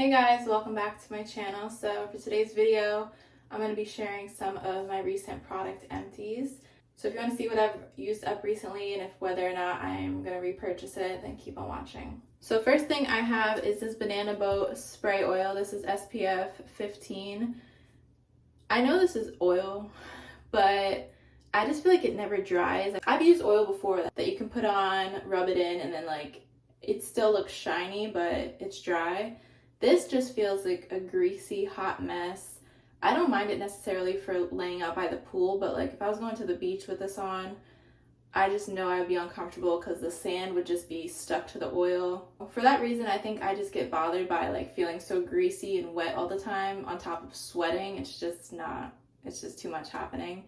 Hey guys, welcome back to my channel. So for today's video, I'm going to be sharing some of my recent product empties. So if you want to see what I've used up recently and if whether or not I'm going to repurchase it, then keep on watching. So first thing I have is this Banana Boat spray oil. This is SPF 15. I know this is oil, but I just feel like it never dries. I've used oil before that you can put on, rub it in, and then it still looks shiny, but it's dry. This just feels like a greasy, hot mess. I don't mind it necessarily for laying out by the pool, but if I was going to the beach with this on, I just know I would be uncomfortable because the sand would just be stuck to the oil. For that reason, I think I just get bothered by feeling so greasy and wet all the time on top of sweating. It's just too much happening.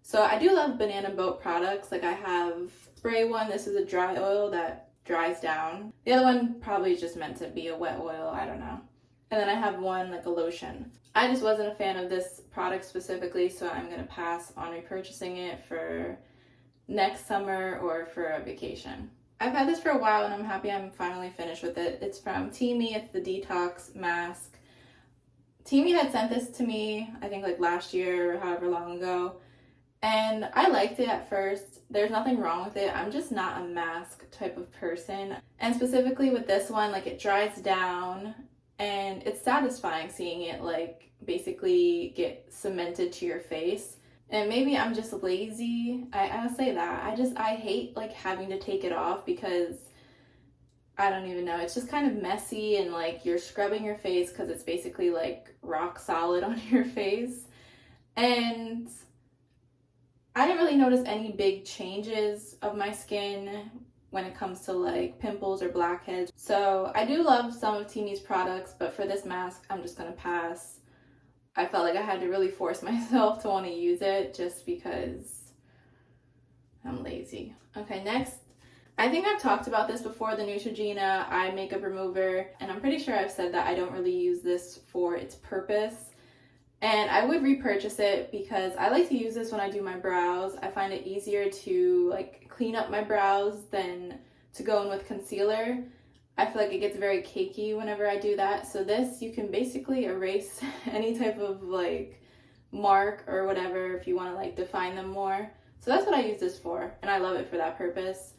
So I do love Banana Boat products. I have spray one. This is a dry oil that dries down. The other one probably is just meant to be a wet oil, I don't know. And then I have one a lotion. I just wasn't a fan of this product specifically, so I'm gonna pass on repurchasing it for next summer or for a vacation. I've had this for a while and I'm happy I'm finally finished with it. It's from Teami. It's the detox mask. Teami had sent this to me, I think last year or however long ago. And I liked it at first. There's nothing wrong with it. I'm just not a mask type of person. And specifically with this one, it dries down and it's satisfying seeing it basically get cemented to your face. And maybe I'm just lazy. I'll say that. I hate having to take it off because I don't even know. It's just kind of messy and you're scrubbing your face because it's basically rock solid on your face. And I didn't really notice any big changes of my skin when it comes to pimples or blackheads. So I do love some of Teami's products, but for this mask, I'm just gonna pass. I felt like I had to really force myself to want to use it just because I'm lazy. Okay, next, I think I've talked about this before, the Neutrogena eye makeup remover, and I'm pretty sure I've said that I don't really use this for its purpose. And I would repurchase it because I like to use this when I do my brows. I find it easier to clean up my brows than to go in with concealer. I feel like it gets very cakey whenever I do that. So this, you can basically erase any type of mark or whatever if you want to define them more. So that's what I use this for, and I love it for that purpose.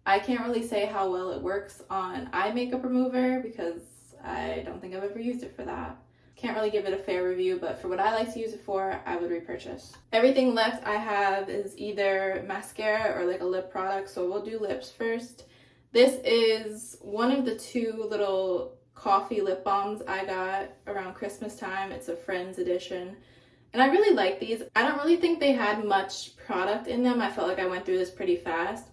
I can't really say how well it works on eye makeup remover because I don't think I've ever used it for that. Can't really give it a fair review, but for what I like to use it for, I would repurchase. Everything left I have is either mascara or a lip product, so we'll do lips first. This is one of the two little coffee lip balms I got around Christmas time. It's a Friends edition, and I really like these. I don't really think they had much product in them. I felt like I went through this pretty fast,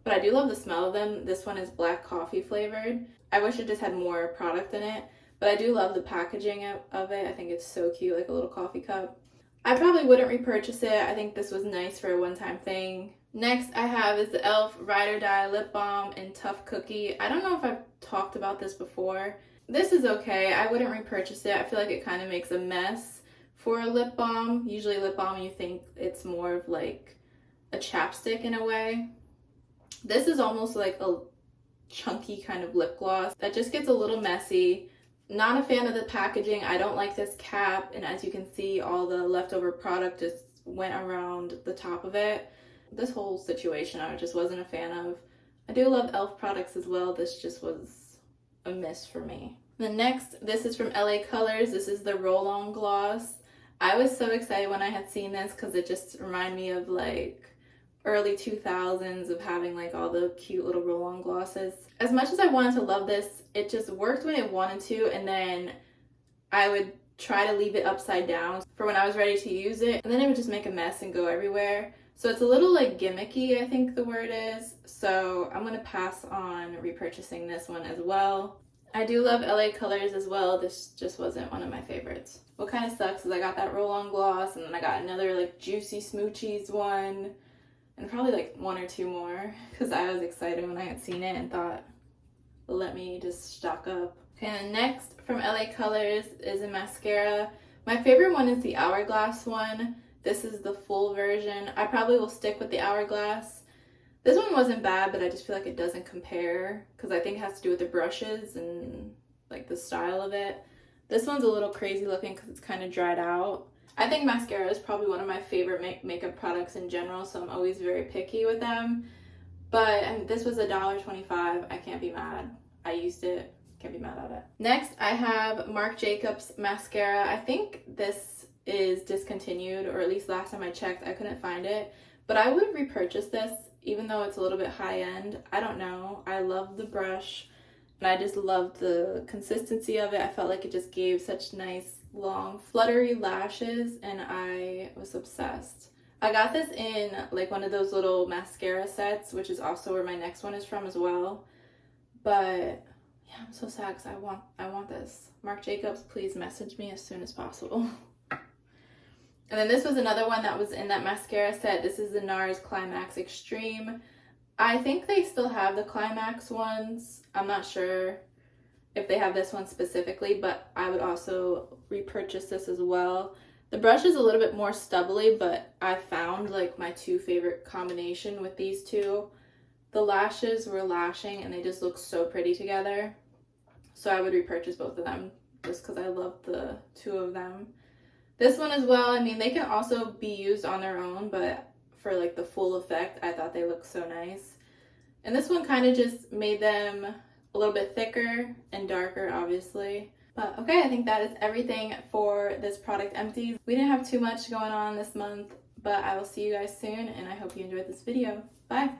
but I do love the smell of them. This one is black coffee flavored. I wish it just had more product in it. But I do love the packaging of it. I think it's so cute, like a little coffee cup. I probably wouldn't repurchase it. I think this was nice for a one-time thing. Next I have is the e.l.f. Ride or Die Lip Balm in Tough Cookie. I don't know if I've talked about this before. This is okay. I wouldn't repurchase it. I feel like it kind of makes a mess for a lip balm. Usually lip balm, you think it's more of a chapstick in a way. This is almost like a chunky kind of lip gloss that just gets a little messy. Not a fan of the packaging. I don't like this cap, and as you can see, all the leftover product just went around the top of it. This whole situation I just wasn't a fan of. I do love e.l.f. products as well. This just was a miss for me. The next, this is from LA Colors. This is the Roll-On Gloss. I was so excited when I had seen this because it just reminded me of early 2000s of having all the cute little roll-on glosses. As much as I wanted to love this, it just worked when it wanted to, and then I would try to leave it upside down for when I was ready to use it, and then it would just make a mess and go everywhere. So it's a little gimmicky, I think the word is. So I'm gonna pass on repurchasing this one as well. I do love LA Colors as well. This just wasn't one of my favorites. What kind of sucks is I got that roll-on gloss, and then I got another Juicy Smoochies one, and probably one or two more because I was excited when I had seen it and thought, let me just stock up. Okay, and next from LA Colors is a mascara. My favorite one is the Hourglass one. This is the full version. I probably will stick with the Hourglass. This one wasn't bad, but I just feel like it doesn't compare because I think it has to do with the brushes and like the style of it. This one's a little crazy looking because it's kind of dried out. I think mascara is probably one of my favorite makeup products in general, so I'm always very picky with them. But and this was $1.25. I can't be mad. I used it. Can't be mad at it. Next, I have Marc Jacobs mascara. I think this is discontinued, or at least last time I checked, I couldn't find it. But I would repurchase this, even though it's a little bit high end. I don't know. I love the brush, and I just loved the consistency of it. I felt like it just gave such nice, long, fluttery lashes, and I was obsessed. I got this in like one of those little mascara sets, which is also where my next one is from as well. But yeah, I'm so sad because I want this. Marc Jacobs, please message me as soon as possible. And then this was another one that was in that mascara set. This is the NARS Climax Extreme. I think they still have the Climax ones. I'm not sure if they have this one specifically, but I would also repurchase this as well. The brush is a little bit more stubbly, but I found like my two favorite combination with these two. The lashes were lashing and they just look so pretty together. So I would repurchase both of them just because I love the two of them. This one as well, I mean, they can also be used on their own, but for like the full effect, I thought they looked so nice. And this one kind of just made them a little bit thicker and darker, obviously. But okay, I think that is everything for this product empties. We didn't have too much going on this month, but I will see you guys soon, and I hope you enjoyed this video. Bye!